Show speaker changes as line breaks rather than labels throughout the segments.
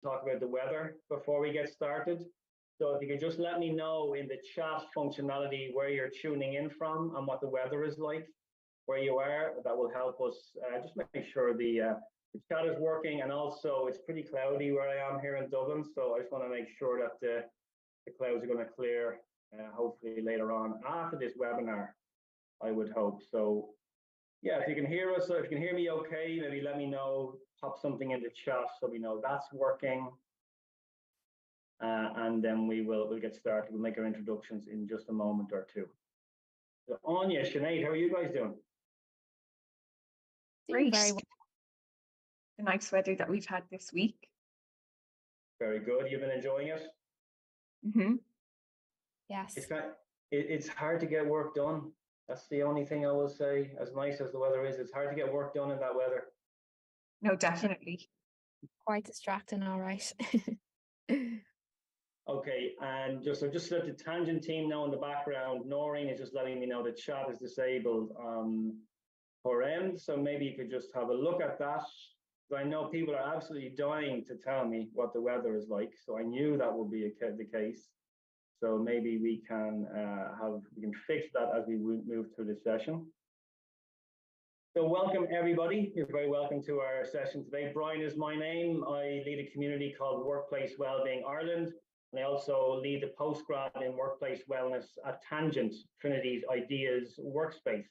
talk about the weather before we get started. So if you could just let me know in the chat functionality where you're tuning in from and what the weather is like, where you are, that will help us just make sure the chat is working. And also it's pretty cloudy where I am here in Dublin. So I just want to make sure that the clouds are going to clear hopefully later on after this webinar, I would hope. So yeah, if you can hear us, or if you can hear me okay, maybe let me know, pop something in the chat so we know that's working. And then we'll get started. We'll make our introductions in just a moment or two. So Anya, Sinead, how are you guys doing?
Great. Very well. The nice weather that we've had this week.
Very good. You've been enjoying it?
Mm-hmm.
Yes.
It's hard to get work done. That's the only thing I will say. As nice as the weather is, it's hard to get work done in that weather.
No, definitely.
Quite distracting, all right.
Okay, and just let the tangent team know in the background. Noreen is just letting me know the chat is disabled on her end, so maybe you could just have a look at that. I know people are absolutely dying to tell me what the weather is like, so I knew that would be the case. So maybe we can fix that as we move through the session. So welcome everybody. You're very welcome to our session today. Brian is my name. I lead a community called Workplace Wellbeing Ireland, and I also lead the postgrad in workplace wellness at Tangent, Trinity's Ideas Workspace.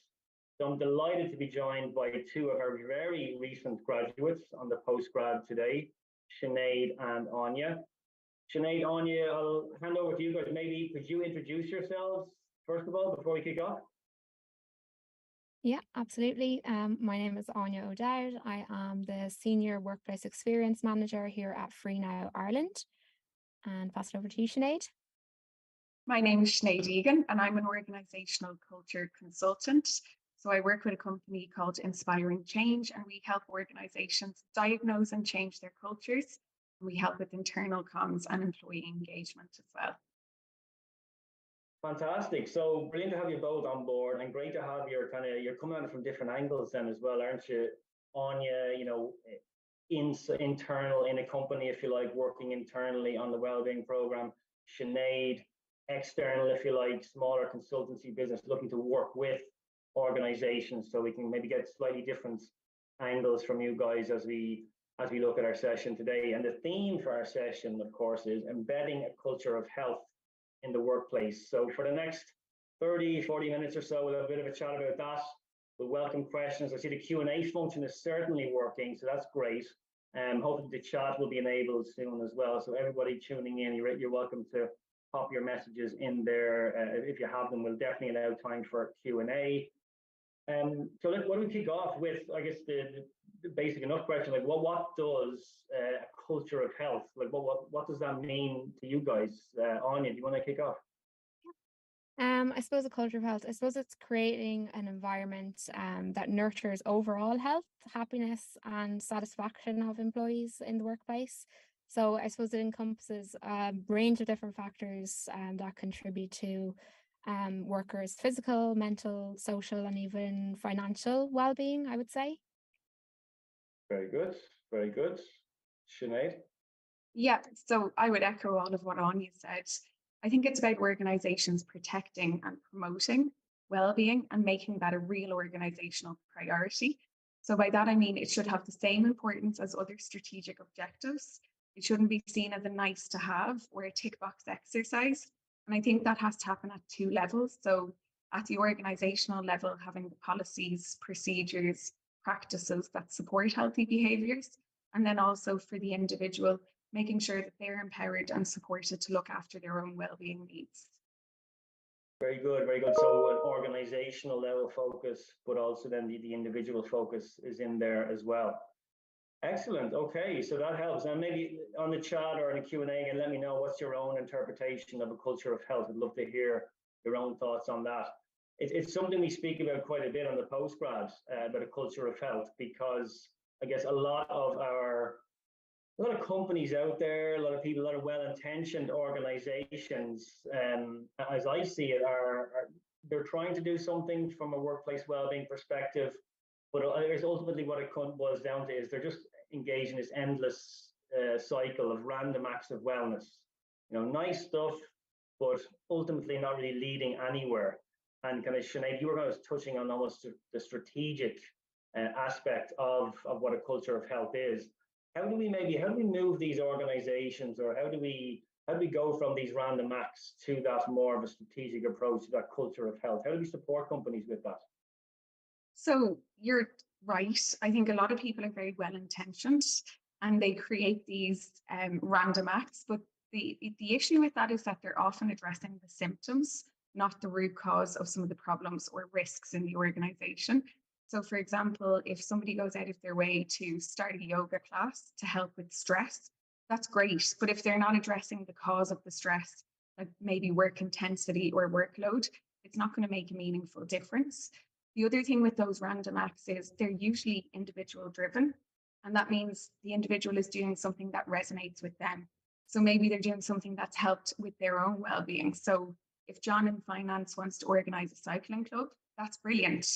So I'm delighted to be joined by two of our very recent graduates on the postgrad today, Sinead and Anya. Sinead, Anya, I'll hand over to you guys. Maybe could you introduce yourselves, first of all, before we kick off?
Yeah, absolutely. My name is Anya O'Dowd. I am the Senior Workplace Experience Manager here at Free Now Ireland. And pass it over to you, Sinead.
My name is Sinead Egan, and I'm an organisational culture consultant. So I work with a company called Inspiring Change, and we help organisations diagnose and change their cultures. We help with internal comms and employee engagement as well.
Fantastic. So brilliant to have you both on board, and great to have you're coming at it from different angles then as well, aren't you? Anya, internal in a company, if you like, working internally on the wellbeing program. Sinead, external, if you like, smaller consultancy business looking to work with organizations, so we can maybe get slightly different angles from you guys as we look at our session today. And the theme for our session, of course, is embedding a culture of health in the workplace. So for the next 30-40 minutes or so, we'll have a bit of a chat about that. We'll welcome questions. I see the Q&A function is certainly working, so that's great. Hopefully the chat will be enabled soon as well. So everybody tuning in, you're welcome to pop your messages in there. If you have them, we'll definitely allow time for Q&A. So why don't we kick off with, I guess, the basic enough question, like what does a culture of health, like what does that mean to you guys? Anya, do you want to kick off?
I suppose a culture of health, I suppose it's creating an environment that nurtures overall health, happiness and satisfaction of employees in the workplace. So I suppose it encompasses a range of different factors that contribute to workers' physical, mental, social, and even financial well-being, I would say.
Very good, very good. Sinead?
Yeah, so I would echo all of what Anya said. I think it's about organisations protecting and promoting well-being and making that a real organisational priority. So by that, I mean it should have the same importance as other strategic objectives. It shouldn't be seen as a nice to have or a tick box exercise. And I think that has to happen at two levels. So at the organisational level, having the policies, procedures, practices that support healthy behaviours. And then also for the individual, making sure that they're empowered and supported to look after their own well-being needs.
Very good, very good. So an organizational level focus, but also then the individual focus is in there as well. Excellent. Okay, so that helps. And maybe on the chat or in the Q&A, again, let me know what's your own interpretation of a culture of health. I'd love to hear your own thoughts on that. It's something we speak about quite a bit on the postgrad, about a culture of health, because I guess a lot of companies out there, a lot of people, a lot of well-intentioned organizations, as I see it, they're trying to do something from a workplace well-being perspective, but ultimately what it boils down to is they're just engaged in this endless cycle of random acts of wellness. Nice stuff, but ultimately not really leading anywhere. And kind of Sinead, you were kind of touching on almost the strategic aspect of what a culture of health is. How do we move these organizations, or how do we go from these random acts to that more of a strategic approach to that culture of health? How do we support companies with that?
So you're right. I think a lot of people are very well intentioned and they create these random acts, but the issue with that is that they're often addressing the symptoms, not the root cause of some of the problems or risks in the organization. So for example, if somebody goes out of their way to start a yoga class to help with stress, that's great. But if they're not addressing the cause of the stress, like maybe work intensity or workload, it's not going to make a meaningful difference. The other thing with those random acts is they're usually individual driven. And that means the individual is doing something that resonates with them. So maybe they're doing something that's helped with their own well-being. So if John in finance wants to organize a cycling club, that's brilliant.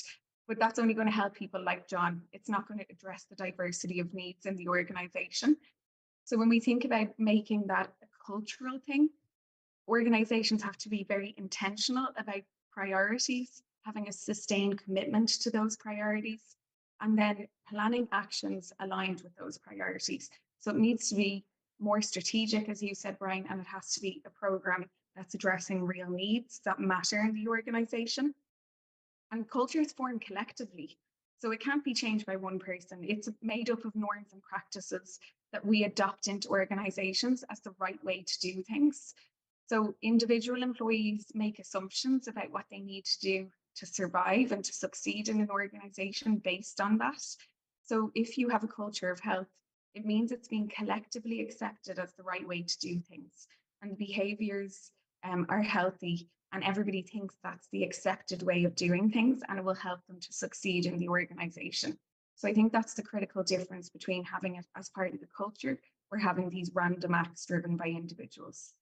But that's only going to help people like John. It's not going to address the diversity of needs in the organization. So when we think about making that a cultural thing, organizations have to be very intentional about priorities, having a sustained commitment to those priorities, and then planning actions aligned with those priorities. So it needs to be more strategic, as you said, Brian, and it has to be a program that's addressing real needs that matter in the organization. And culture is formed collectively. So it can't be changed by one person. It's made up of norms and practices that we adopt into organizations as the right way to do things. So individual employees make assumptions about what they need to do to survive and to succeed in an organization based on that. So if you have a culture of health, it means it's being collectively accepted as the right way to do things. And the behaviors are healthy, and everybody thinks that's the accepted way of doing things, and it will help them to succeed in the organization. So I think that's the critical difference between having it as part of the culture or having these random acts driven by individuals.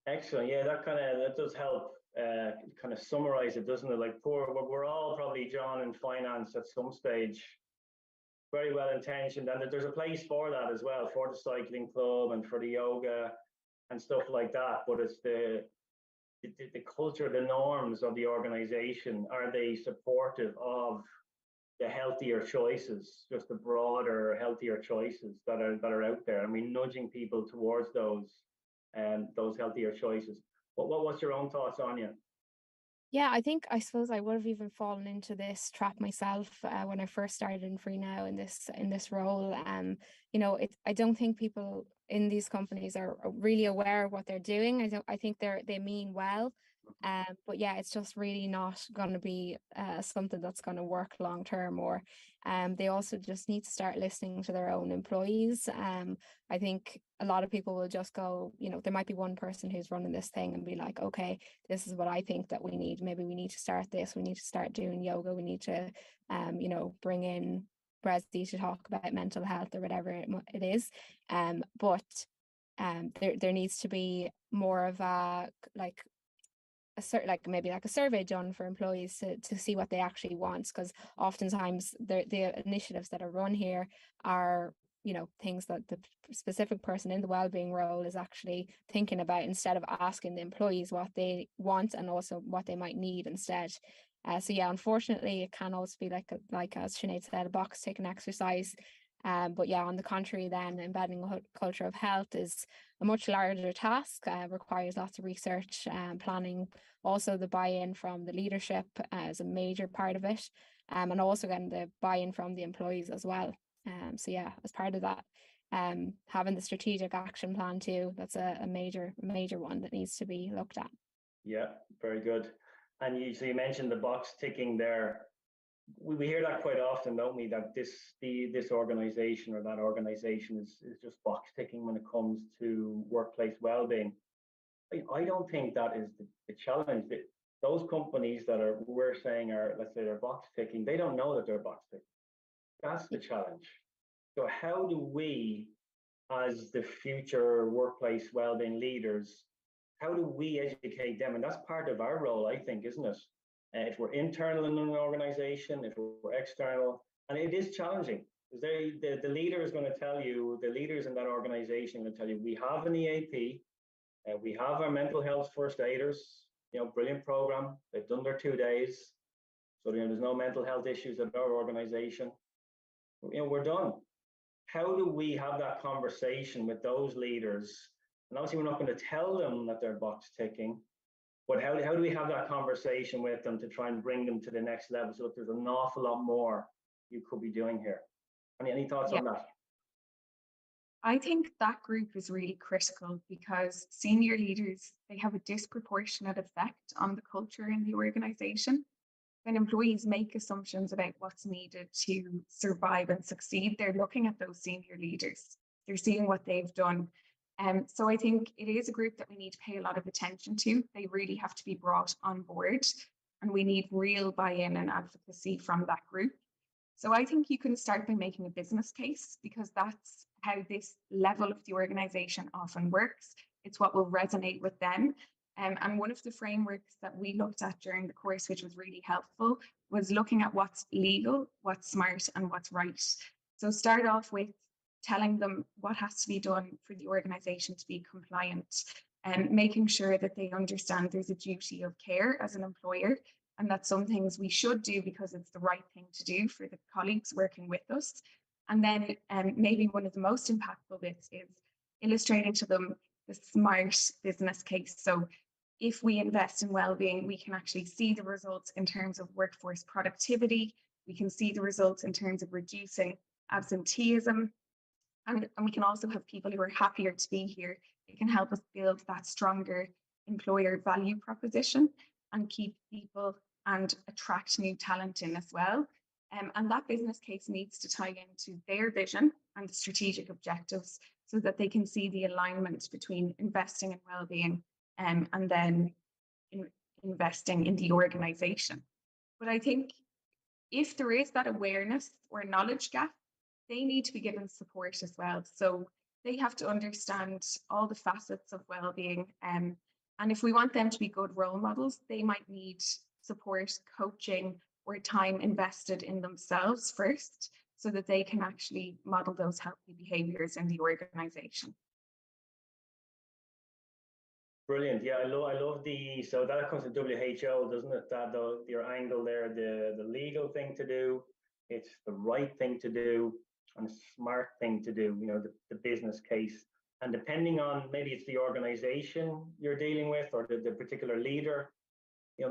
Excellent. Yeah, that does help kind of summarize it, doesn't it? Like we're all probably, John, in finance at some stage, very well intentioned, and there's a place for that as well, for the cycling club and for the yoga and stuff like that. But it's the culture, the norms of the organization. Are they supportive of the healthier choices, just the broader, healthier choices that are out there? And we're nudging people towards those healthier choices. What's your own thoughts, Anya?
Yeah, I suppose I would have even fallen into this trap myself when I first started in Free Now in this role. I don't think people in these companies are really aware of what they're doing. I think they mean well, but yeah, it's just really not going to be something that's going to work long term. Or they also just need to start listening to their own employees. I think a lot of people will just go, there might be one person who's running this thing and be like, okay, this is what I think that we need. Maybe we need to start this. We need to start doing yoga. We need to, bring in Bresdy to talk about mental health or whatever it is. But there needs to be more of maybe a survey done for employees to see what they actually want, because oftentimes the initiatives that are run here are things that the specific person in the wellbeing role is actually thinking about, instead of asking the employees what they want and also what they might need instead. So yeah, unfortunately, it can also be like as Sinead said, a box ticking exercise. But yeah, on the contrary, then embedding a culture of health is a much larger task, requires lots of research and planning. Also, the buy-in from the leadership is a major part of it, and also getting the buy-in from the employees as well. So yeah, as part of that, having the strategic action plan too, that's a major one that needs to be looked at.
Yeah, very good. And you mentioned the box ticking there. We hear that quite often, don't we? That this organization or that organization is just box ticking when it comes to workplace well-being. I don't think that is the challenge. Those companies that we're saying are, let's say, they're box ticking, they don't know that they're box ticking. That's the challenge. So how do we, as the future workplace well-being leaders, how do we educate them? And that's part of our role, I think, isn't it? If we're internal in an organization, if we're external, and it is challenging. The leader is going to tell you, the leaders in that organization are going to tell you, we have an EAP, we have our mental health first aiders, brilliant program. They've done their 2 days. So, there's no mental health issues at our organization. We're done. How do we have that conversation with those leaders? And obviously, we're not going to tell them that they're box ticking, but how do we have that conversation with them to try and bring them to the next level? So, look, there's an awful lot more you could be doing here. Any thoughts on that?
I think that group is really critical because senior leaders, they have a disproportionate effect on the culture in the organization. When employees make assumptions about what's needed to survive and succeed, they're looking at those senior leaders. They're seeing what they've done. So I think it is a group that we need to pay a lot of attention to. They really have to be brought on board, and we need real buy-in and advocacy from that group. So I think you can start by making a business case, because that's how this level of the organization often works. It's what will resonate with them. And one of the frameworks that we looked at during the course, which was really helpful, was looking at what's legal, what's smart, and what's right. So start off with telling them what has to be done for the organization to be compliant, and making sure that they understand there's a duty of care as an employer, and that some things we should do because it's the right thing to do for the colleagues working with us. And then maybe one of the most impactful bits is illustrating to them the smart business case. So if we invest in well-being, we can actually see the results in terms of workforce productivity. We can see the results in terms of reducing absenteeism. And we can also have people who are happier to be here. It can help us build that stronger employer value proposition and keep people and attract new talent in as well. And that business case needs to tie into their vision and the strategic objectives so that they can see the alignment between investing in well-being and then investing in the organization. But I think if there is that awareness or knowledge gap, they need to be given support as well. So they have to understand all the facets of well-being. And if we want them to be good role models, they might need support, coaching, or time invested in themselves first, so that they can actually model those healthy behaviors in the organization.
Brilliant. Yeah, I love so that comes to WHO, doesn't it? That your angle there, the legal thing to do, it's the right thing to do, and a smart thing to do, the business case. And depending on, maybe it's the organization you're dealing with or the particular leader,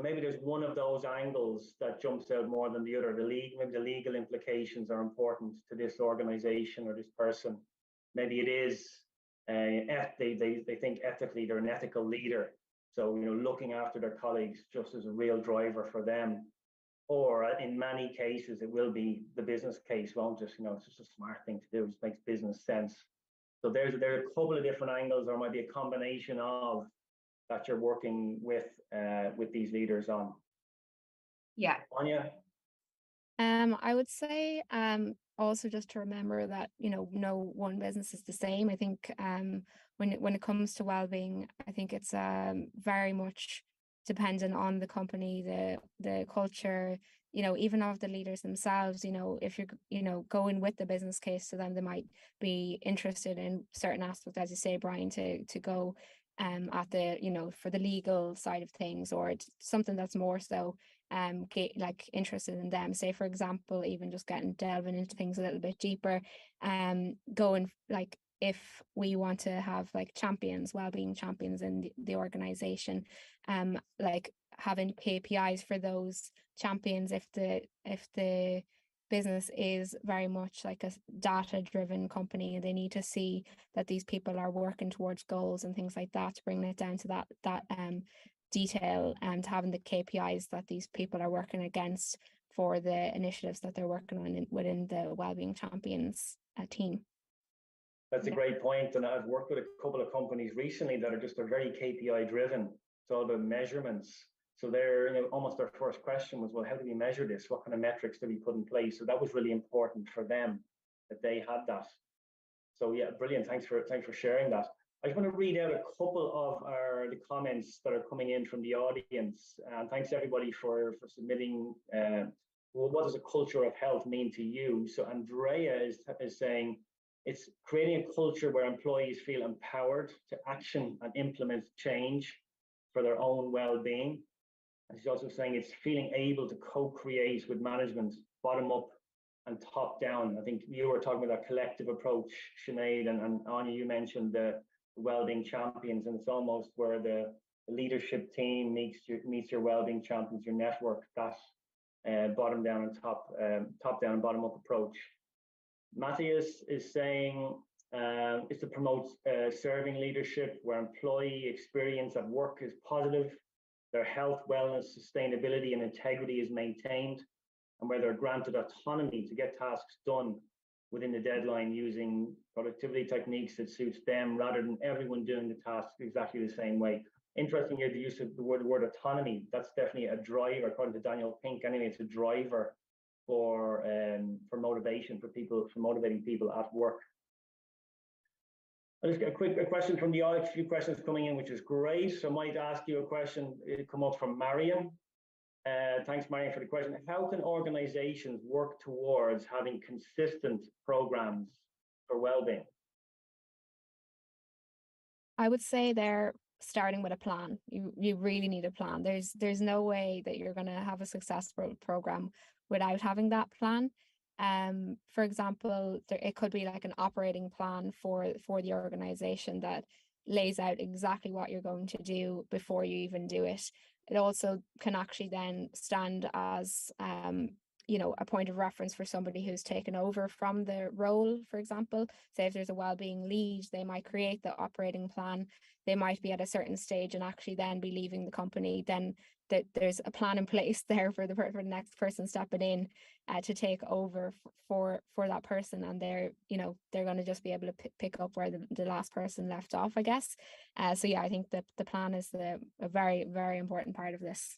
maybe there's one of those angles that jumps out more than the other. Maybe the legal implications are important to this organization or this person. Maybe it is, they think ethically, they're an ethical leader. So, looking after their colleagues just as a real driver for them. Or in many cases, it will be the business case, won't it? It's just a smart thing to do. It just makes business sense. So there are a couple of different angles, or might be a combination of, that you're working with these leaders on.
Yeah.
Anya?
I would say also just to remember that, no one business is the same. I think when it comes to well-being, I think it's very much dependent on the company, the culture, even of the leaders themselves. If you're going with the business case, so then they might be interested in certain aspects, as you say, Brian, to go at the for the legal side of things, or something that's more so like interested in them. Say, for example, even just delving into things a little bit deeper, going like, if we want to have like champions, well-being champions in the organization, like having KPIs for those champions, if the business is very much like a data-driven company, and they need to see that these people are working towards goals and things like that, to bring it down to that detail, and having the KPIs that these people are working against for the initiatives that they're working on within the Wellbeing Champions team.
That's a great point. And I've worked with a couple of companies recently that are very KPI driven. It's all about measurements. So they're, almost their first question was, well, how do we measure this? What kind of metrics do we put in place? So that was really important for them, that they had that. So yeah, brilliant. Thanks for sharing that. I just want to read out a couple of the comments that are coming in from the audience. And thanks everybody for submitting well, what does a culture of health mean to you? So Andrea is saying it's creating a culture where employees feel empowered to action and implement change for their own well-being. And she's also saying it's feeling able to co-create with management, bottom up and top down. I think you were talking about that collective approach, Sinead, and Anya, you mentioned the well-being champions, and it's almost where the leadership team meets your well-being champions, your network, that bottom down and top down and bottom up approach. Matthias is saying is to promote serving leadership where employee experience at work is positive, their health, wellness, sustainability, and integrity is maintained, and where they're granted autonomy to get tasks done within the deadline using productivity techniques that suits them rather than everyone doing the task exactly the same way. Interesting here, the use of the word autonomy. That's definitely a driver, according to Daniel Pink. Anyway, it's a driver for motivation for people, for motivating people at work. I'll just get a question from the audience, a few questions coming in, which is great. So I might ask you a question, it'll come up from Marion. Thanks, Marion, for the question. How can organizations work towards having consistent programs for well-being?
I would say they're starting with a plan. You really need a plan. There's no way that you're going to have a successful program without having that plan. For example, it could be like an operating plan for the organization that lays out exactly what you're going to do before you even do it. It also can actually then stand as a point of reference for somebody who's taken over from the role. For example, say if there's a wellbeing lead, they might create the operating plan. They might be at a certain stage and actually then be leaving the company. Then there's a plan in place there for the next person stepping in to take over for that person, and they're going to just be able to pick up where the last person left off, I guess. So yeah, I think that the plan is a very, very important part of this.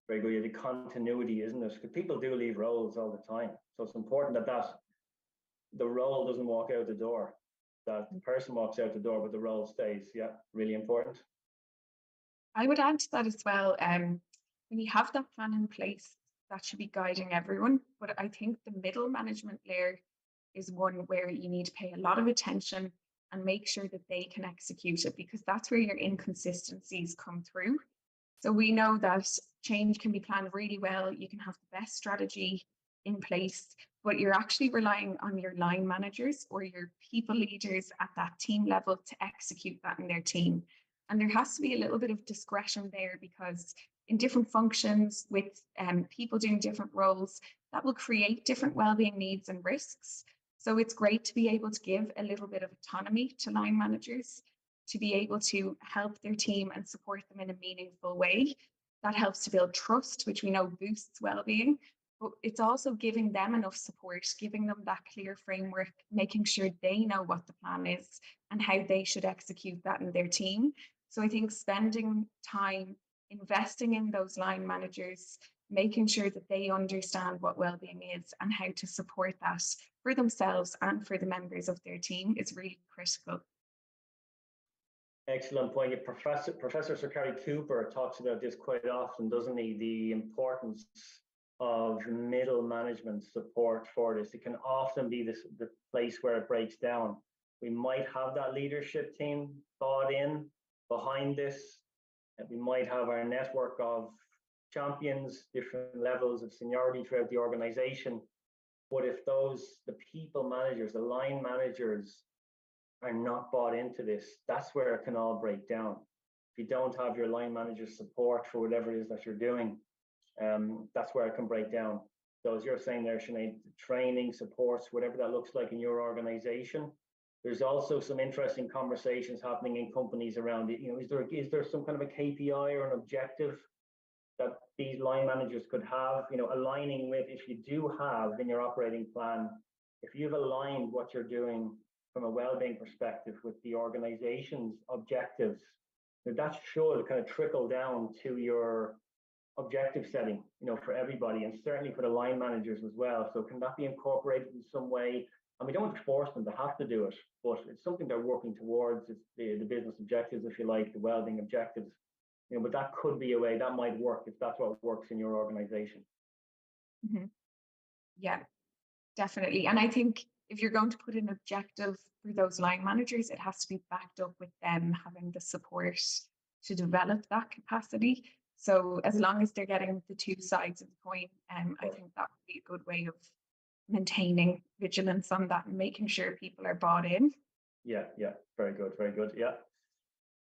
Very good. Yeah, the continuity, isn't it? Because people do leave roles all the time, so it's important that the role doesn't walk out the door, that the person walks out the door, but the role stays. Yeah, really important.
I would add to that as well. When you have that plan in place, that should be guiding everyone. But I think the middle management layer is one where you need to pay a lot of attention and make sure that they can execute it, because that's where your inconsistencies come through. So we know that change can be planned really well. You can have the best strategy in place, but you're actually relying on your line managers or your people leaders at that team level to execute that in their team. And there has to be a little bit of discretion there, because in different functions with people doing different roles, that will create different wellbeing needs and risks. So it's great to be able to give a little bit of autonomy to line managers to be able to help their team and support them in a meaningful way. That helps to build trust, which we know boosts well-being, but it's also giving them enough support, giving them that clear framework, making sure they know what the plan is and how they should execute that in their team. So I think spending time investing in those line managers, making sure that they understand what well-being is and how to support that for themselves and for the members of their team is really critical.
Excellent point. Professor Sir Gary Cooper talks about this quite often, doesn't he? The importance of middle management support for this. It can often be the place where it breaks down. We might have that leadership team bought in behind this. We might have our network of champions, different levels of seniority throughout the organization. But if the people managers, the line managers, are not bought into this, that's where it can all break down. If you don't have your line manager support for whatever it is that you're doing, that's where it can break down. So as you're saying there, Sinead, training, supports, whatever that looks like in your organization. There's also some interesting conversations happening in companies around it. Is there some kind of a KPI or an objective that these line managers could have, aligning with, if you do have in your operating plan, if you've aligned what you're doing from a well-being perspective with the organization's objectives, that should kind of trickle down to your objective setting, for everybody, and certainly for the line managers as well. So can that be incorporated in some way? And we don't force them to have to do it, but it's something they're working towards. It's the business objectives, if you like, the well-being objectives. But that could be a way that might work if that's what works in your organization.
Mm-hmm. Yeah, definitely. And I think if you're going to put an objective for those line managers, it has to be backed up with them having the support to develop that capacity. So as long as they're getting the two sides of the coin, I think that would be a good way of maintaining vigilance on that and making sure people are bought in.
Yeah, very good, very good. Yeah.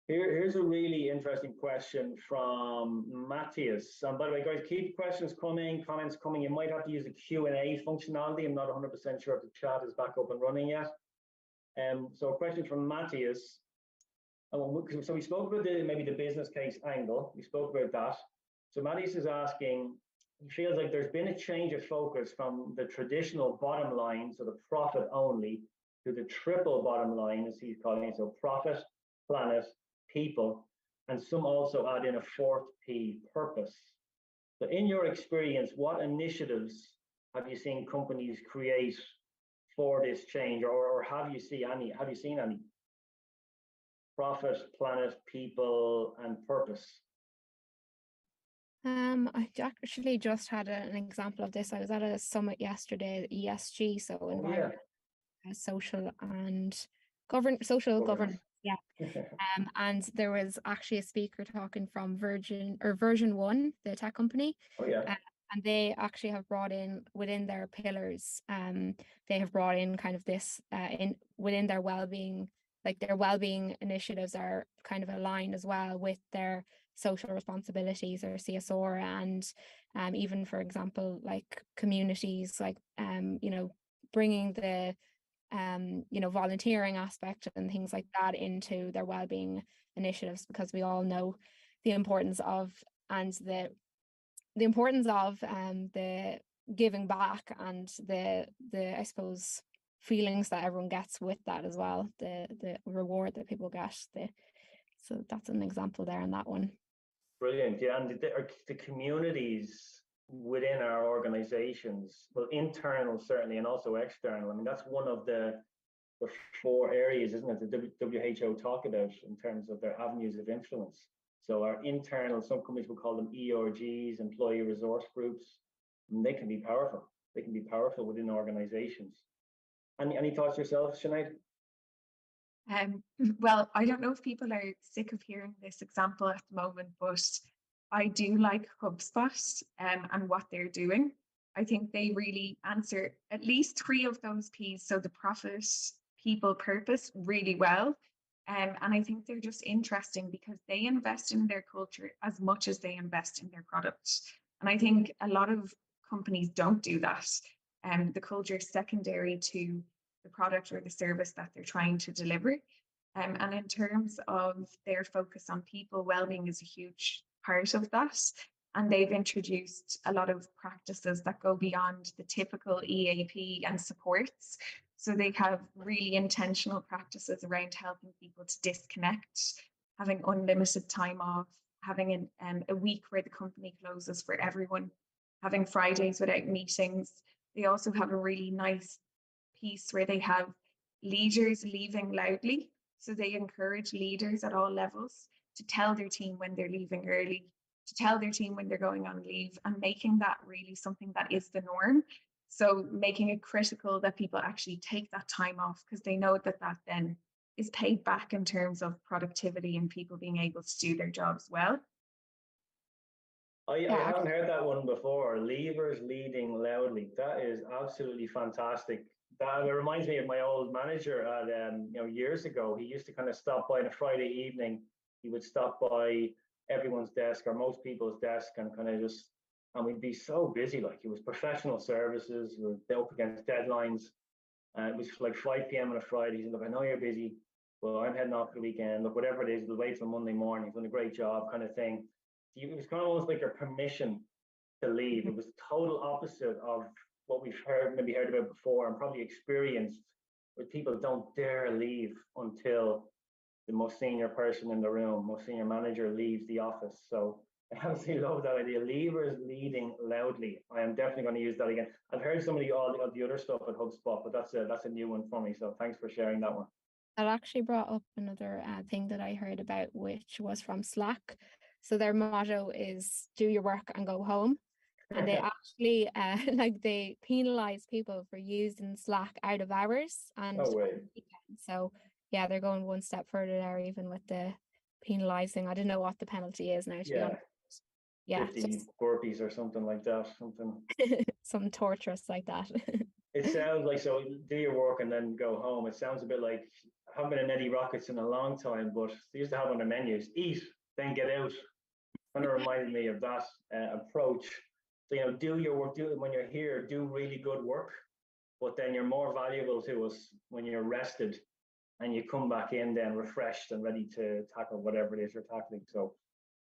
Here's a really interesting question from Matthias. And by the way, guys, keep questions coming, comments coming. You might have to use the Q&A functionality. I'm not 100% sure if the chat is back up and running yet. So a question from Matthias. So we spoke about maybe the business case angle. We spoke about that. So Matthias is asking, he feels like there's been a change of focus from the traditional bottom line, so the profit only, to the triple bottom line, as he's calling it. So profit, planet, people, and some also add in a fourth P, purpose. So in your experience, what initiatives have you seen companies create for this change, or have you seen any? Have you seen any? Profit, planet, people, and purpose.
I actually just had an example of this. I was at a summit yesterday, ESG, so environment, social and governance. Yeah. And there was actually a speaker talking from version 1, the tech company.
Oh yeah.
And they actually have brought in within their pillars, they have brought in kind of this in within their well-being, like their well-being initiatives are kind of aligned as well with their social responsibilities or CSR, and even, for example, like communities, like bringing the volunteering aspect and things like that into their well-being initiatives, because we all know the importance of the giving back and the I suppose feelings that everyone gets with that as well, the reward that people get. So that's an example there in that one.
Brilliant. Yeah, and the communities within our organizations, well, internal certainly, and also external. I mean, that's one of the 4 areas, isn't it, the WHO talk about in terms of their avenues of influence. So our internal, some companies will call them ERGs, employee resource groups, and they can be powerful. They can be powerful within organizations. Any thoughts yourself, Sinead?
Well, I don't know if people are sick of hearing this example at the moment, but I do like HubSpot and what they're doing. I think they really answer at least 3 of those P's, so the profit, people, purpose, really well. And I think they're just interesting because they invest in their culture as much as they invest in their product. And I think a lot of companies don't do that. The culture is secondary to the product or the service that they're trying to deliver. And in terms of their focus on people, well-being is a huge part of that. And they've introduced a lot of practices that go beyond the typical EAP and supports. So they have really intentional practices around helping people to disconnect, having unlimited time off, having a week where the company closes for everyone, having Fridays without meetings. They also have a really nice piece where they have leaders leaving loudly. So they encourage leaders at all levels to tell their team when they're leaving early, to tell their team when they're going on leave, and making that really something that is the norm. So making it critical that people actually take that time off, because they know that that then is paid back in terms of productivity and people being able to do their jobs well.
I haven't heard that one before. Leavers leading loudly. That is absolutely fantastic. That reminds me of my old manager at years ago. He used to kind of stop by on a Friday evening. He would stop by everyone's desk or most people's desk and kind of just, and we'd be so busy. Like, it was professional services, we were up against deadlines. It was like 5 p.m. on a Friday. He said, "Look, I know you're busy. Well, I'm heading off for the weekend. Look, whatever it is, we'll wait till Monday morning. He's done a great job," kind of thing. It was kind of almost like your permission to leave. It was total opposite of what we've maybe heard about before and probably experienced, where people don't dare leave until the most senior person in the room, most senior manager, leaves the office. So I absolutely love that idea. Leavers leading loudly. I am definitely going to use that again. I've heard some of the other stuff at HubSpot, but that's a new one for me. So thanks for sharing that one.
That actually brought up another thing that I heard about, which was from Slack. So their motto is "do your work and go home." and they actually like they penalize people for using Slack out of hours and
Oh,
on
wait.
weekends. So yeah, they're going one step further there, even with the penalizing. I don't know what the penalty is now, to be
Yeah,
honest. Yeah,
50
just
burpees or something like that. Something.
some torturous like that.
It sounds like, so do your work and then go home. It sounds a bit like, I haven't been in Eddie Rockets in a long time, but they used to have on the menus, eat, then get out. Kind of reminded me of that approach. So, do your work, do it when you're here, do really good work, but then you're more valuable to us when you're rested and you come back in then refreshed and ready to tackle whatever it is you're tackling. So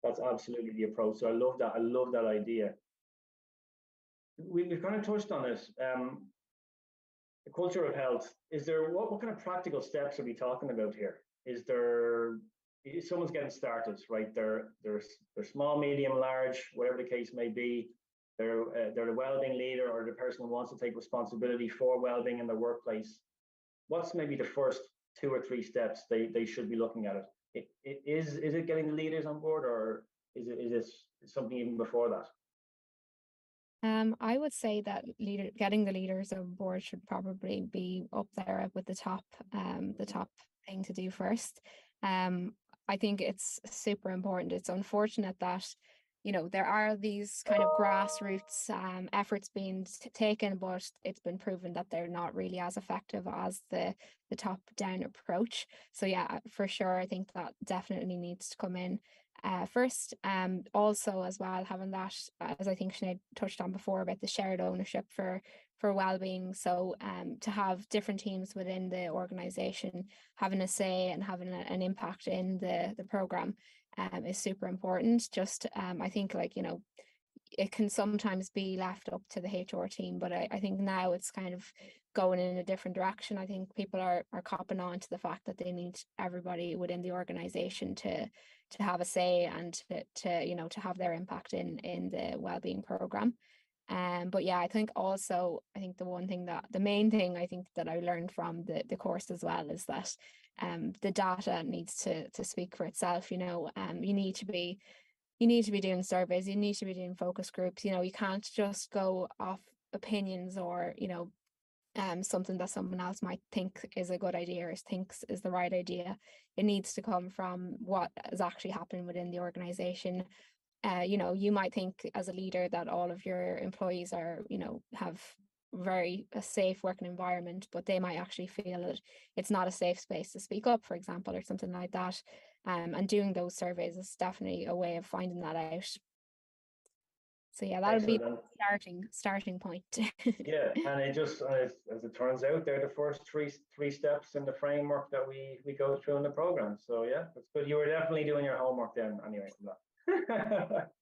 that's absolutely the approach. So I love that. I love that idea. We've kind of touched on this. The culture of health. Is there what kind of practical steps are we talking about here? Is there if someone's getting started, right? They're small, medium, large, whatever the case may be. They're the well-being leader or the person who wants to take responsibility for well-being in the workplace. What's maybe the first 2 or 3 steps they should be looking at it? Is it getting the leaders on board, or is it something even before that?
I would say that getting the leaders on board should probably be up there with the top thing to do first. I think it's super important. It's unfortunate that, there are these kind of grassroots efforts being taken, but it's been proven that they're not really as effective as the top down approach. So yeah, for sure, I think that definitely needs to come in first. Also as well, having that, as I think Sinead touched on before, about the shared ownership for well-being. So to have different teams within the organization having a say and having an impact in the program is super important. Just I think, like, it can sometimes be left up to the HR team, but I think now it's kind of going in a different direction. I think people are copping on to the fact that they need everybody within the organization to have a say and to have their impact in the wellbeing program. But yeah, I think the main thing I think that I learned from the course as well is that the data needs to speak for itself. You need to be doing surveys, you need to be doing focus groups. You can't just go off opinions or something that someone else might think is a good idea or thinks is the right idea. It needs to come from what is actually happening within the organization. You might think as a leader that all of your employees are, have a safe working environment, but they might actually feel that it's not a safe space to speak up, for example, or something like that. And doing those surveys is definitely a way of finding that out. So yeah, that would be starting point.
Yeah, and it just as it turns out, they're the first three steps in the framework that we go through in the program. So yeah, that's good. You were definitely doing your homework then, anyway.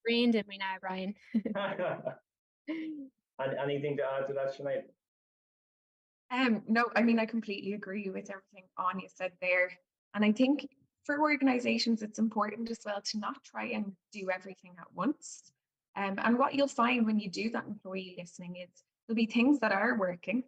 Brained in me now, Brian.
And anything to add to that, Sinead?
No, I mean, I completely agree with everything Anya said there. And I think for organizations, it's important as well to not try and do everything at once. And what you'll find when you do that employee listening is there'll be things that are working,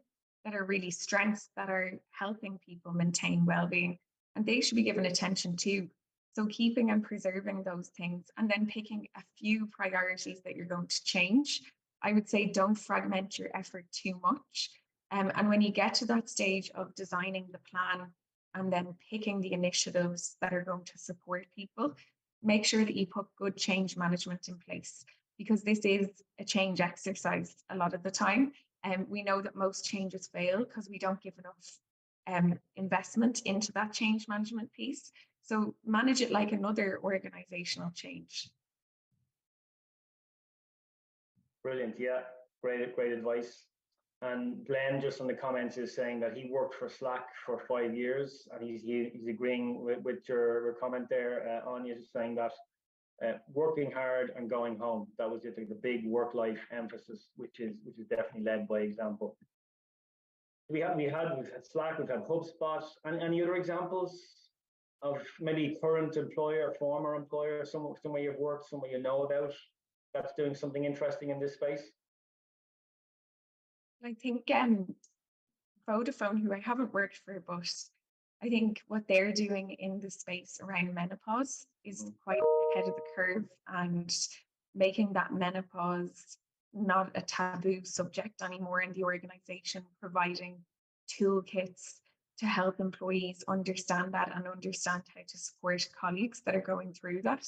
that are really strengths, that are helping people maintain well-being, and they should be given attention to. So keeping and preserving those things, and then picking a few priorities that you're going to change. I would say don't fragment your effort too much. And when you get to that stage of designing the plan and then picking the initiatives that are going to support people, make sure that you put good change management in place, because this is a change exercise a lot of the time. And we know that most changes fail because we don't give enough investment into that change management piece. So manage it like another organizational change.
Brilliant. Yeah, great advice. And Glenn, just on the comments, is saying that he worked for Slack for 5 years, and he's agreeing with your comment there. Anya is saying that working hard and going home, that was the big work-life emphasis, which is definitely led by example. We've had Slack, we've had HubSpot, and any other examples of maybe current employer, former employer, somewhere you've worked, somewhere you know about that's doing something interesting in this space?
I think Vodafone, who I haven't worked for, but I think what they're doing in the space around menopause is quite ahead of the curve, and making that menopause not a taboo subject anymore in the organization, providing toolkits to help employees understand that and understand how to support colleagues that are going through that.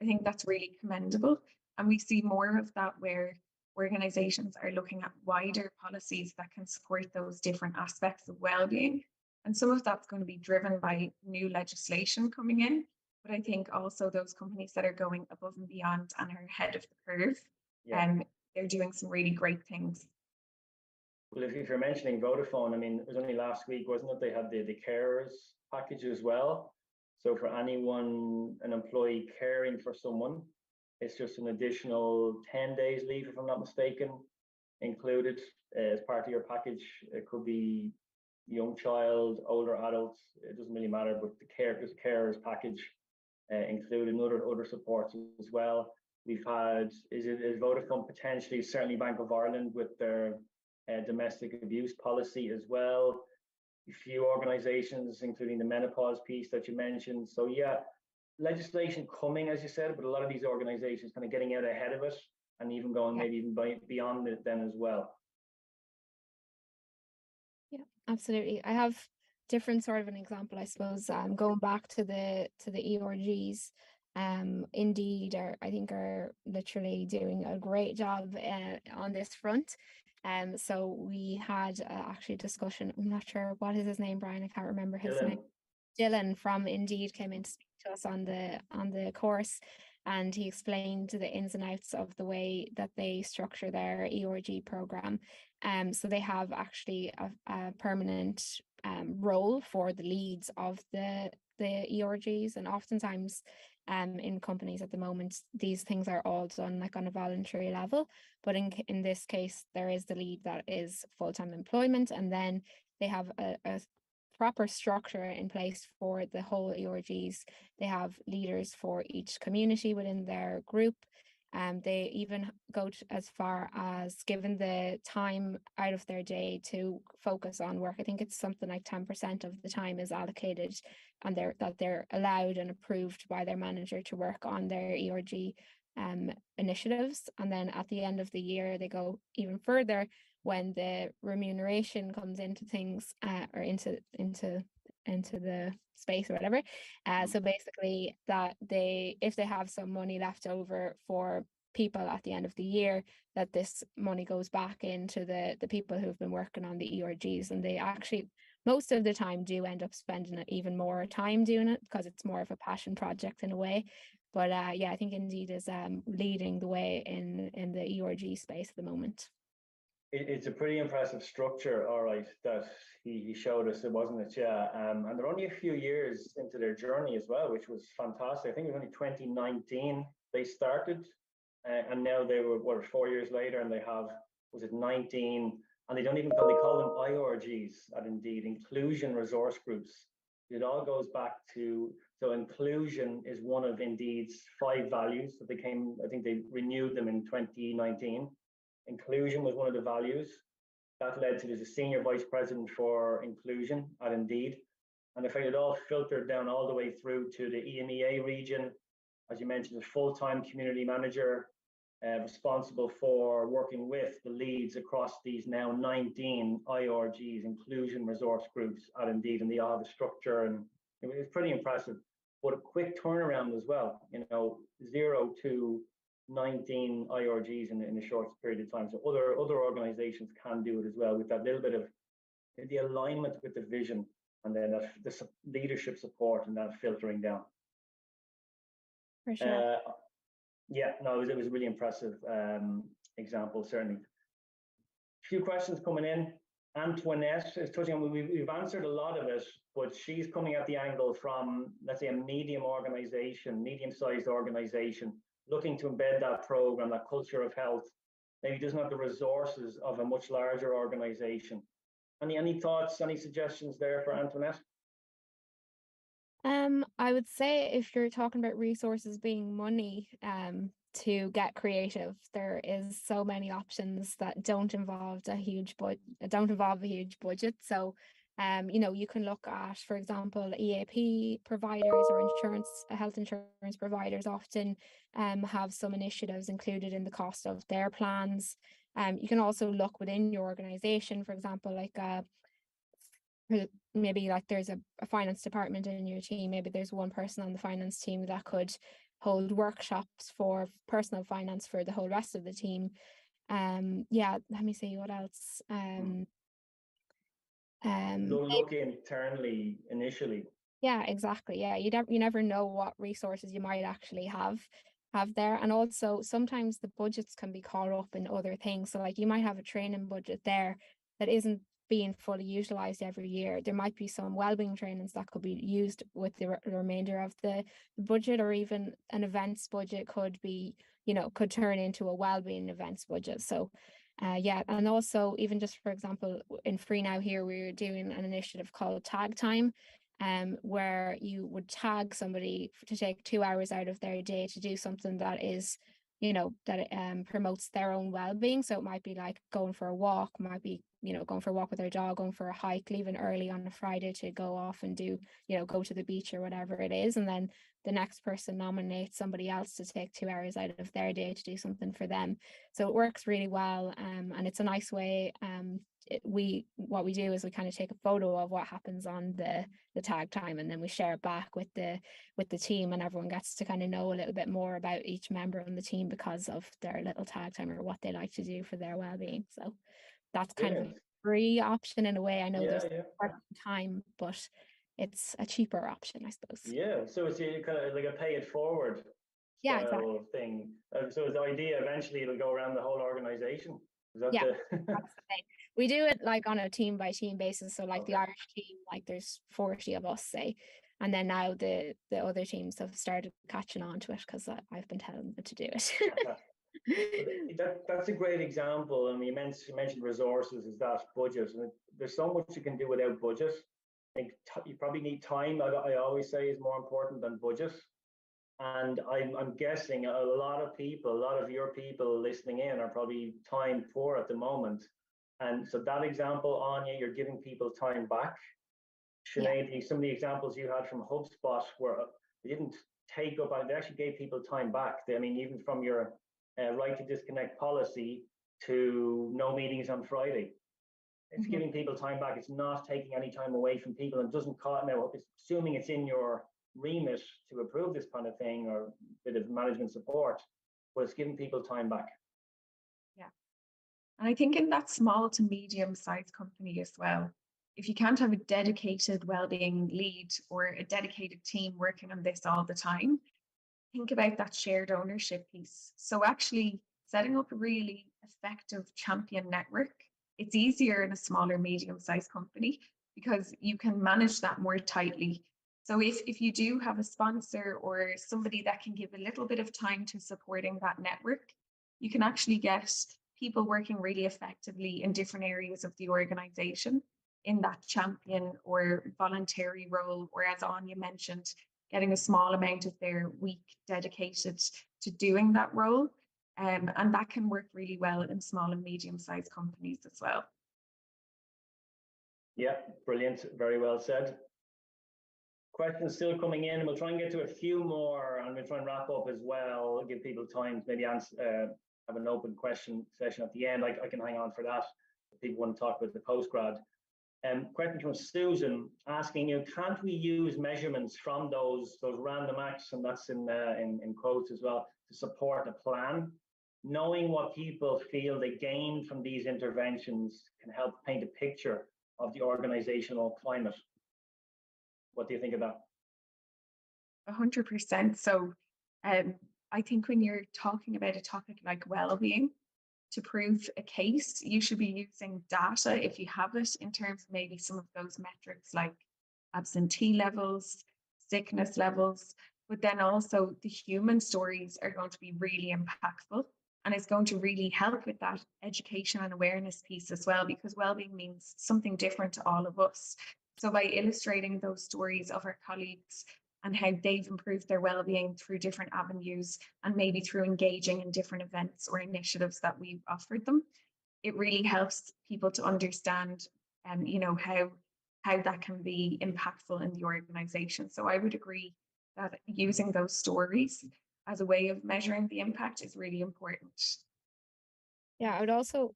I think that's really commendable. And we see more of that where organizations are looking at wider policies that can support those different aspects of well-being. And some of that's going to be driven by new legislation coming in. But I think also those companies that are going above and beyond and are ahead of the curve, they're doing some really great things.
Well, if you're mentioning Vodafone, I mean, it was only last week, wasn't it? They had the carers package as well. So for anyone, an employee caring for someone, it's just an additional 10 days leave, if I'm not mistaken, included as part of your package. It could be young child, older adults, it doesn't really matter, but there's a carers package included, other supports as well. We've had, is Vodafone potentially, certainly Bank of Ireland with their domestic abuse policy as well. A few organizations, including the menopause piece that you mentioned. So yeah, legislation coming, as you said, but a lot of these organizations kind of getting out ahead of it and even going maybe even beyond it then as well.
Yeah, absolutely. I have different sort of an example, I suppose. Going back to the ERGs, Indeed I think are literally doing a great job on this front. So we had actually a discussion. I'm not sure what is his name, Brian. I can't remember his name. Dylan from Indeed came in to speak to us on the course, and he explained the ins and outs of the way that they structure their ERG program. So they have actually a permanent role for the leads of the ERGs, and oftentimes in companies at the moment these things are all done like on a voluntary level, but in this case there is the lead that is full-time employment, and then they have a proper structure in place for the whole ERGs. They have leaders for each community within their group. They even go as far as giving the time out of their day to focus on work. I think it's something like 10% of the time is allocated, and they're allowed and approved by their manager to work on their ERG initiatives. And then at the end of the year, they go even further when the remuneration comes into things or into the space or whatever. So basically that if they have some money left over for people at the end of the year, that this money goes back into the people who've been working on the ERGs, and they actually most of the time do end up spending even more time doing it because it's more of a passion project in a way. But yeah, I think Indeed is leading the way in the ERG space at the moment.
It's a pretty impressive structure, all right, that he showed us, wasn't it? Yeah, and they're only a few years into their journey as well, which was fantastic. I think it was only 2019 they started, and now they were 4 years later, and they have, was it 19? And they call them IRGs at Indeed, inclusion resource groups. It all goes back to, so inclusion is one of Indeed's 5 values that I think they renewed them in 2019. Inclusion was one of the values. That led to there's a senior vice president for inclusion at Indeed. And in fact, it all filtered down all the way through to the EMEA region. As you mentioned, a full-time community manager responsible for working with the leads across these now 19 IRGs, inclusion resource groups at Indeed, and they all have a structure, and it was pretty impressive. But a quick turnaround as well, 0 to 19 IRGs in a short period of time. So other organizations can do it as well with that little bit of the alignment with the vision, and then the leadership support and that filtering down.
For sure.
Yeah, no, it was a really impressive example, certainly. A few questions coming in. Antoinette is touching on, we've answered a lot of it, but she's coming at the angle from, let's say, a medium-sized organization, looking to embed that program, that culture of health, maybe doesn't have the resources of a much larger organization. Any thoughts, any suggestions there for Antoinette?
I would say if you're talking about resources being money, to get creative, there is so many options that don't involve a huge budget. So You can look at, for example, EAP providers or health insurance providers often have some initiatives included in the cost of their plans. You can also look within your organization, for example, like maybe like there's a finance department in your team. Maybe there's one person on the finance team that could hold workshops for personal finance for the whole rest of the team. Yeah, let me see what else.
Look internally initially.
Yeah, exactly. Yeah, you never know what resources you might actually have there. And also sometimes the budgets can be caught up in other things. So like you might have a training budget there that isn't being fully utilized every year. There might be some wellbeing trainings that could be used with the remainder of the budget, or even an events budget could be, could turn into a wellbeing events budget. So yeah, and also even just for example, in Free Now here, we're doing an initiative called Tag Time, where you would tag somebody to take 2 hours out of their day to do something that is, that promotes their own well-being. So it might be like going for a walk, might be, going for a walk with their dog, going for a hike, leaving early on a Friday to go off and do, go to the beach or whatever it is. And then the next person nominates somebody else to take 2 hours out of their day to do something for them. So it works really well. And it's a nice way. What we do is we kind of take a photo of what happens on the tag time, and then we share it back with the team, and everyone gets to kind of know a little bit more about each member on the team because of their little tag time or what they like to do for their well-being. So that's kind of a free option in a way. I know there's time, but it's a cheaper option, I suppose.
Yeah, so it's kind of like a pay it forward
style exactly.
thing. So is the idea eventually it'll go around the whole organization? Is that
we do it like on a team by team basis. So like the Irish team, like there's 40 of us, say, and then now the other teams have started catching on to it because I've been telling them to do it.
That's a great example. And you mentioned resources, is that budget. And there's so much you can do without budget. I think you probably need time. I always say is more important than budget. And I'm guessing a lot of your people listening in are probably time poor at the moment. And so that example, Anya, you're giving people time back. Sinead, some of the examples you had from HubSpot where they didn't take up, they actually gave people time back. Even from your right to disconnect policy to no meetings on Friday. It's giving people time back. It's not taking any time away from people, and doesn't cost. Now, assuming it's in your remit to approve this kind of thing or a bit of management support, but it's giving people time back.
Yeah. And I think in that small to medium-sized company as well, if you can't have a dedicated well-being lead or a dedicated team working on this all the time, think about that shared ownership piece. So actually setting up a really effective champion network, it's easier in a smaller, medium-sized company because you can manage that more tightly. So if you do have a sponsor or somebody that can give a little bit of time to supporting that network, you can actually get people working really effectively in different areas of the organization in that champion or voluntary role, or as Anya mentioned, getting a small amount of their week dedicated to doing that role. And that can work really well in small and medium-sized companies as well.
Yeah, brilliant. Very well said. Questions still coming in, and we'll try and get to a few more, and we'll try and wrap up as well, give people time to maybe answer, have an open question session at the end. I can hang on for that if people want to talk with the postgrad. Question from Susan asking, can't we use measurements from those random acts, and that's in quotes as well, to support a plan? Knowing what people feel they gain from these interventions can help paint a picture of the organizational climate. What do you think of that?
100%. So I think when you're talking about a topic like well-being, to prove a case, you should be using data if you have it, in terms of maybe some of those metrics like absentee levels, sickness levels, but then also the human stories are going to be really impactful, and it's going to really help with that education and awareness piece as well, because well-being means something different to all of us. So by illustrating those stories of our colleagues and how they've improved their well-being through different avenues, and maybe through engaging in different events or initiatives that we've offered them, it really helps people to understand how how that can be impactful in the organization. So I would agree that using those stories as a way of measuring the impact is really important.
Yeah, I would also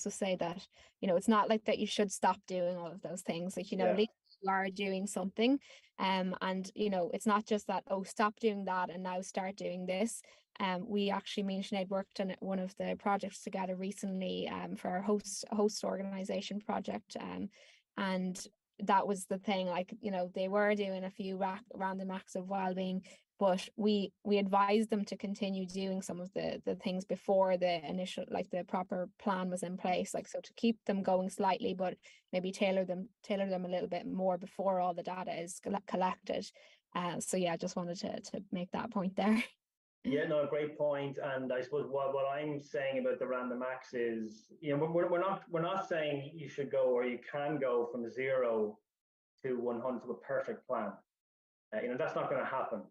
say that, it's not like that you should stop doing all of those things. Like, at least you are doing something. And it's not just that, oh, stop doing that and now start doing this. We actually, me and Sinead worked on one of the projects together recently for our host organization project. And that was the thing, like, they were doing a few random acts of well-being, but we advised them to continue doing some of the things before the initial, like the proper plan was in place, like, so to keep them going slightly, but maybe tailor them a little bit more before all the data is collected. So yeah, just wanted to make that point there.
Yeah, no, great point. And I suppose what I'm saying about the random acts is, we're not saying you should go or you can go from 0 to 100 to a perfect plan. That's not going to happen.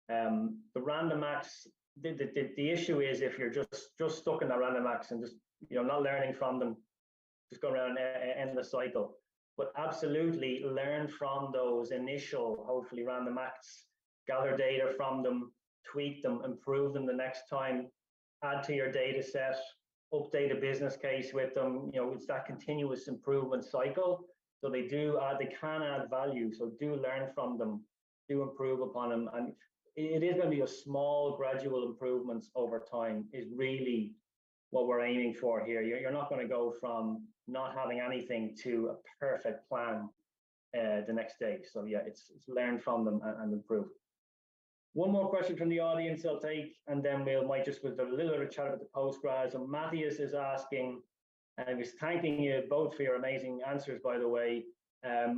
The random acts, the issue is if you're just stuck in the random acts and just not learning from them, just go around and end the cycle. But absolutely learn from those initial, hopefully, random acts, gather data from them, tweak them, improve them the next time, add to your data set, update a business case with them. It's that continuous improvement cycle. So they can add value. So do learn from them, do improve upon them. And it is going to be a small gradual improvements over time is really what we're aiming for here. You're not going to go from not having anything to a perfect plan the next day. So yeah, it's learn from them and improve. One more question from the audience I'll take, and then we might just with a little bit of chat about the postgrads. So Matthias is asking, and he's thanking you both for your amazing answers, by the way.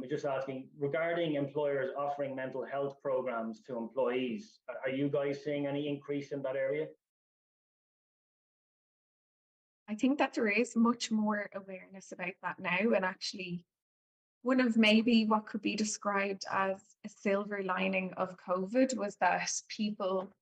Just asking, regarding employers offering mental health programs to employees, are you guys seeing any increase in that area?
I think that there is much more awareness about that now, and actually one of maybe what could be described as a silver lining of COVID was that people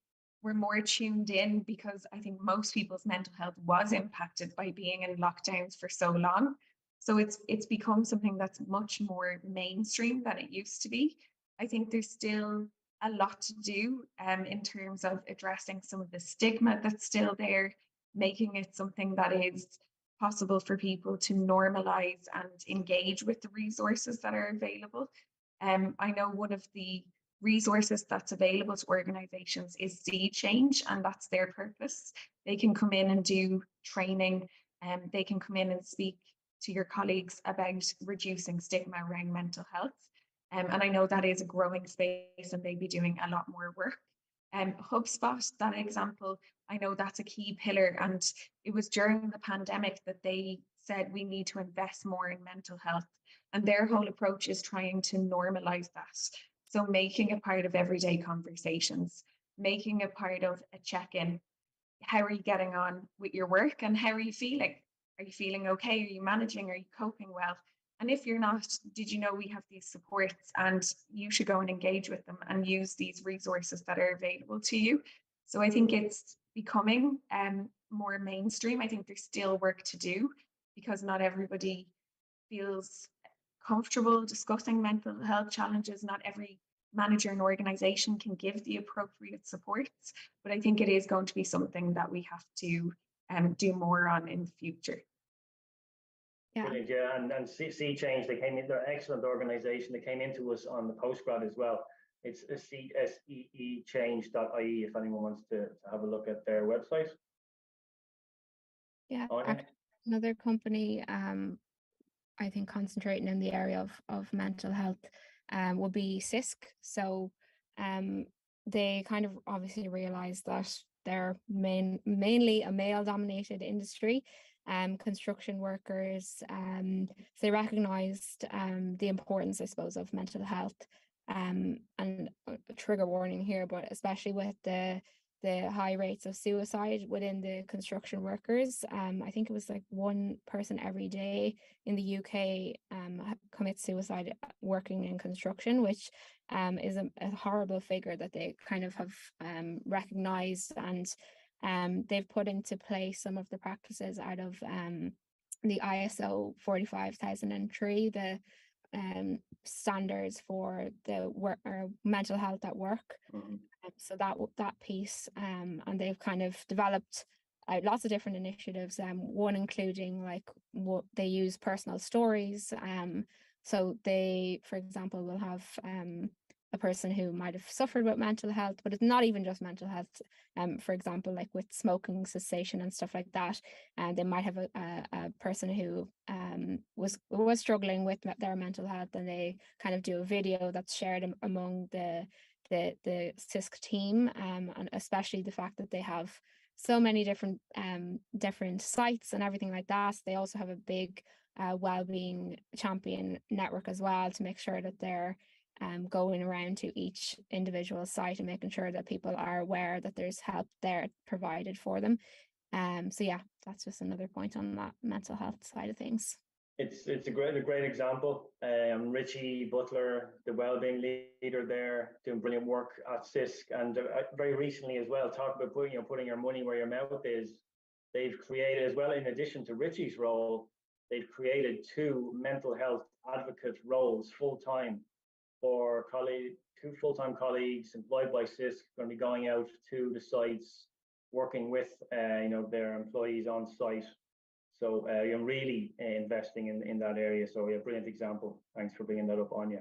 were more tuned in, because I think most people's mental health was impacted by being in lockdowns for so long. So it's become something that's much more mainstream than it used to be. I think there's still a lot to do in terms of addressing some of the stigma that's still there, making it something that is possible for people to normalize and engage with the resources that are available. I know one of the resources that's available to organizations is Sea Change, and that's their purpose. They can come in and do training, and they can come in and speak to your colleagues about reducing stigma around mental health. And I know that is a growing space and they'd be doing a lot more work. HubSpot, that example, I know that's a key pillar, and it was during the pandemic that they said we need to invest more in mental health, and their whole approach is trying to normalize that. So making it part of everyday conversations, making it part of a check-in. How are you getting on with your work and how are you feeling? Are you feeling okay? Are you managing? Are you coping well? And if you're not, did you know we have these supports and you should go and engage with them and use these resources that are available to you? So I think it's becoming more mainstream. I think there's still work to do because not everybody feels comfortable discussing mental health challenges. Not every manager and organization can give the appropriate supports, but I think it is going to be something that we have to do more on in the future.
Yeah.
Brilliant, yeah, and Sea Change, they're an excellent organization. They came into us on the postgrad as well. It's seechange.ie if anyone wants to have a look at their website.
Yeah, another company I think concentrating in the area of mental health would be CISC. So they kind of obviously realized that they're mainly a male-dominated industry, construction workers. So they recognized the importance, I suppose, of mental health. And a trigger warning here, but especially with the high rates of suicide within the construction workers. I think it was like one person every day in the UK commits suicide working in construction, which is a horrible figure that they kind of have recognized, and they've put into place some of the practices out of the ISO 45003, standards for the work or mental health at work.
Mm-hmm.
So that piece, and they've kind of developed lots of different initiatives. One including like what they use personal stories. So they, for example, will have a person who might have suffered with mental health, but it's not even just mental health. For example, like with smoking cessation and stuff like that, and they might have a person who was struggling with their mental health, and they kind of do a video that's shared among the CISC team, and especially the fact that they have so many different sites and everything like that. They also have a big wellbeing champion network as well, to make sure that they're going around to each individual site and making sure that people are aware that there's help there provided for them. So yeah, that's just another point on that mental health side of things.
It's a great example. Richie Butler, the wellbeing leader there, doing brilliant work at CISC, and very recently as well, talk about putting your money where your mouth is. They've created as well, in addition to Richie's role, they've created 2 mental health advocate roles full-time for two full-time colleagues employed by CISC, going to be going out to the sites, working with their employees on site. So I'm really investing in that area. So yeah, brilliant example. Thanks for bringing that up, Anya.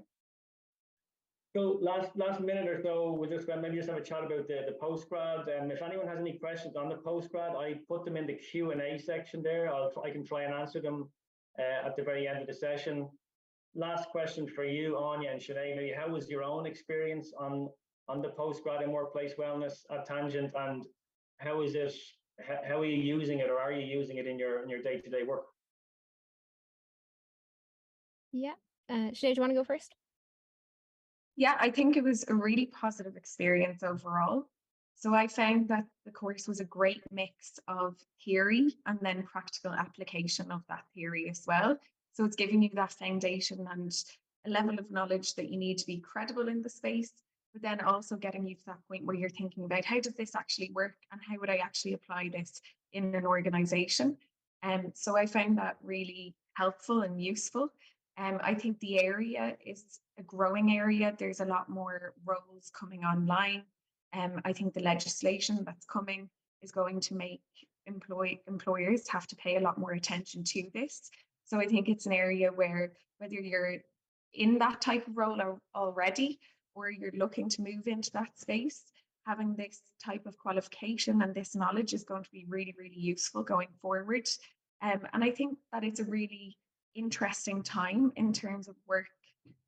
So last minute or so, we're just going to maybe just have a chat about the postgrad. And if anyone has any questions on the postgrad, I put them in the Q&A section there. I can try and answer them at the very end of the session. Last question for you, Anya and Sinead, maybe how was your own experience on the postgrad in workplace wellness at Tangent, and how is it? How are you using it, or are you using it in your day-to-day work?
Yeah, Sinead, do you want to go first?
Yeah, I think it was a really positive experience overall. So I found that the course was a great mix of theory and then practical application of that theory as well. So it's giving you that foundation and a level of knowledge that you need to be credible in the space, but then also getting you to that point where you're thinking about how does this actually work and how would I actually apply this in an organization. So I found that really helpful and useful. I think the area is a growing area. There's a lot more roles coming online. I think the legislation that's coming is going to make employers have to pay a lot more attention to this. So I think it's an area where whether you're in that type of role already or you're looking to move into that space, having this type of qualification and this knowledge is going to be really, really useful going forward. And I think that it's a really interesting time in terms of work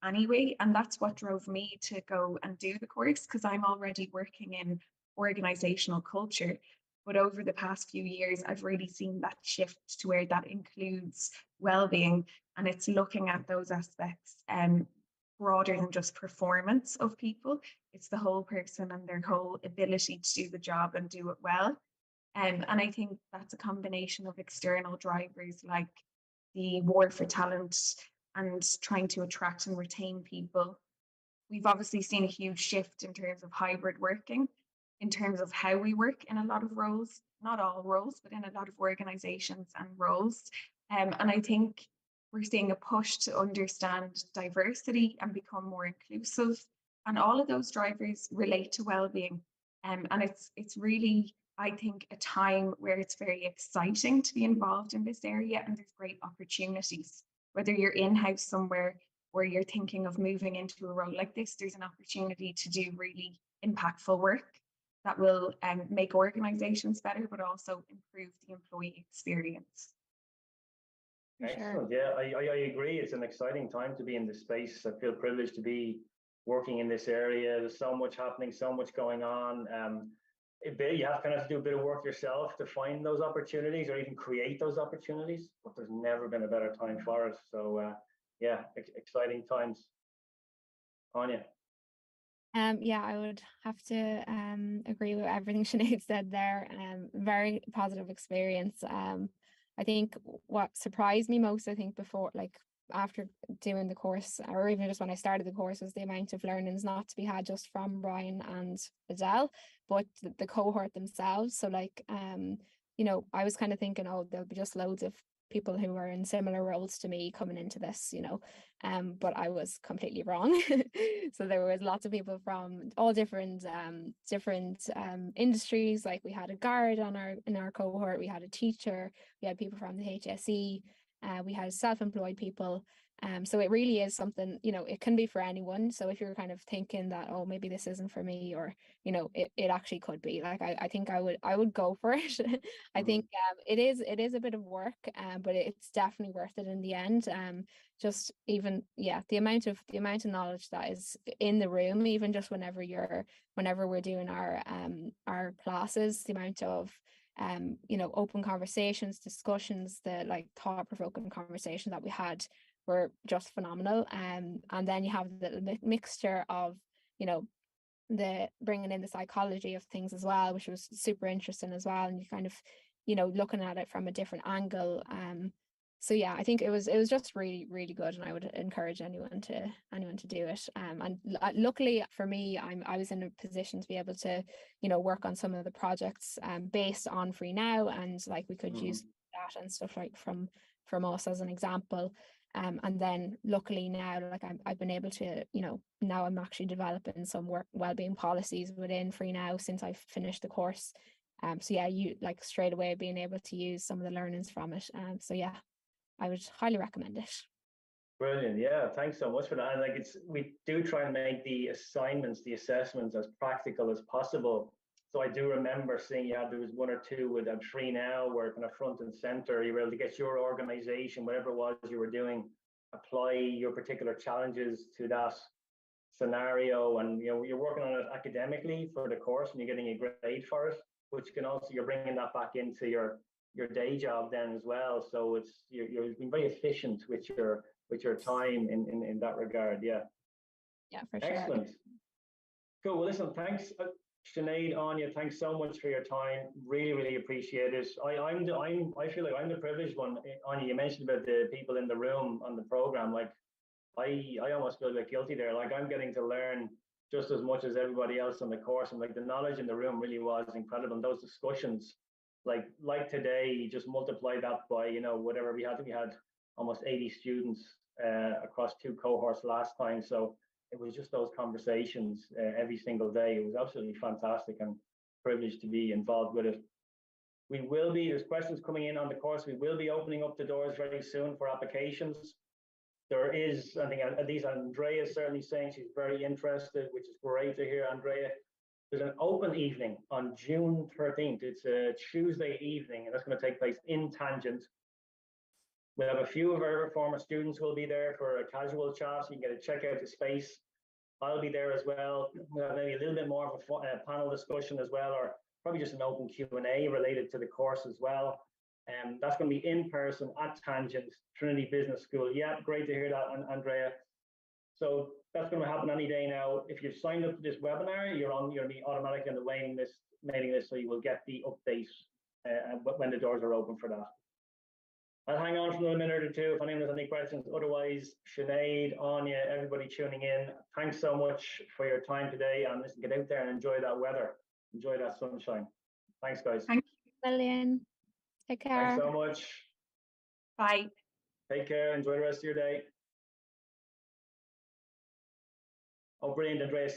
anyway, and that's what drove me to go and do the course, because I'm already working in organizational culture, but over the past few years I've really seen that shift to where that includes well-being, and it's looking at those aspects broader than just performance of people. It's the whole person and their whole ability to do the job and do it well. And I think that's a combination of external drivers like the war for talent and trying to attract and retain people. We've obviously seen a huge shift in terms of hybrid working, in terms of how we work in a lot of roles, not all roles, but in a lot of organizations and roles. And I think we're seeing a push to understand diversity and become more inclusive. And all of those drivers relate to well-being. And it's really, I think, a time where it's very exciting to be involved in this area, and there's great opportunities. Whether you're in-house somewhere or you're thinking of moving into a role like this, there's an opportunity to do really impactful work that will make organizations better, but also improve the employee experience.
Excellent. Yeah, I agree. It's an exciting time to be in this space. I feel privileged to be working in this area. There's so much happening, so much going on. You have to do a bit of work yourself to find those opportunities or even create those opportunities, but there's never been a better time for it. So yeah, exciting times. Anya.
Yeah, I would have to agree with everything Sinead said there. Very positive experience. I think what surprised me most, before, after doing the course, or even just when I started the course, was the amount of learnings not to be had just from Brian and Adele, but the cohort themselves. So I was kind of thinking, oh, there'll be just loads of people who were in similar roles to me coming into this, you know, but I was completely wrong. So there was lots of people from all different industries. Like we had a guard in our cohort, we had a teacher, we had people from the HSE, we had self-employed people. So it really is something, you know, it can be for anyone. So if you're kind of thinking that, oh, maybe this isn't for me, or, you know, it actually could be. Like I think I would go for it. I think it is a bit of work, but it's definitely worth it in the end. Just even, yeah, the amount of knowledge that is in the room, even just whenever we're doing our classes, the amount of you know, open conversations, discussions, the like thought-provoking conversation that we had were just phenomenal. And then you have the mixture of, you know, the bringing in the psychology of things as well, which was super interesting as well, and you kind of, you know, looking at it from a different angle. So yeah, I think it was just really, really good, and I would encourage anyone to do it. And luckily for me, I was in a position to be able to, you know, work on some of the projects based on Free Now, and like we could use that and stuff like from us as an example. And then luckily now, like I've been able to, you know, now I'm actually developing some wellbeing policies within Free Now since I've finished the course. So yeah, you like straight away being able to use some of the learnings from it. So yeah, I would highly recommend it.
Brilliant. Yeah, thanks so much for that. And like we do try and make the assignments, the assessments as practical as possible. So I do remember seeing there was one or two with Free Now where kind of front and center, you were able to get your organization, whatever it was you were doing, apply your particular challenges to that scenario. And, you know, you're working on it academically for the course and you're getting a grade for it, which can also, you're bringing that back into your day job then as well. So it's, you're being very efficient with your time in that regard. Yeah.
Yeah, for sure.
Excellent. Cool. Well, listen, thanks, Sinead, Anya. Thanks so much for your time. Really, really appreciate it. I feel like I'm the privileged one. Anya, you mentioned about the people in the room on the program. Like, I almost feel a bit guilty there. Like, I'm getting to learn just as much as everybody else on the course, and like the knowledge in the room really was incredible. And those discussions, like today, you just multiply that by, you know, whatever we had. We had almost 80 students across 2 cohorts last time. So it was just those conversations every single day. It was absolutely fantastic and privileged to be involved with it. There's questions coming in on the course. We will be opening up the doors very soon for applications. There is, I think, at least Andrea is certainly saying she's very interested, which is great to hear, Andrea. There's an open evening on June 13th. It's a Tuesday evening, and that's going to take place in Tangent. We have a few of our former students who will be there for a casual chat. So you can get to check out the space. I'll be there as well. We'll have maybe a little bit more of a panel discussion as well, or probably just an open Q&A related to the course as well. That's going to be in person at Tangent, Trinity Business School. Yeah, great to hear that, Andrea. So that's going to happen any day now. If you've signed up for this webinar, you're automatically on the mailing list, so you will get the update when the doors are open for that. I'll hang on for another minute or two if anyone has any questions. Otherwise, Sinead, Anya, everybody tuning in, thanks so much for your time today. And listen, get out there and enjoy that weather. Enjoy that sunshine. Thanks, guys.
Thank you, Lillian. Take care.
Thanks so much.
Bye.
Take care. Enjoy the rest of your day. Oh, brilliant, Andrea.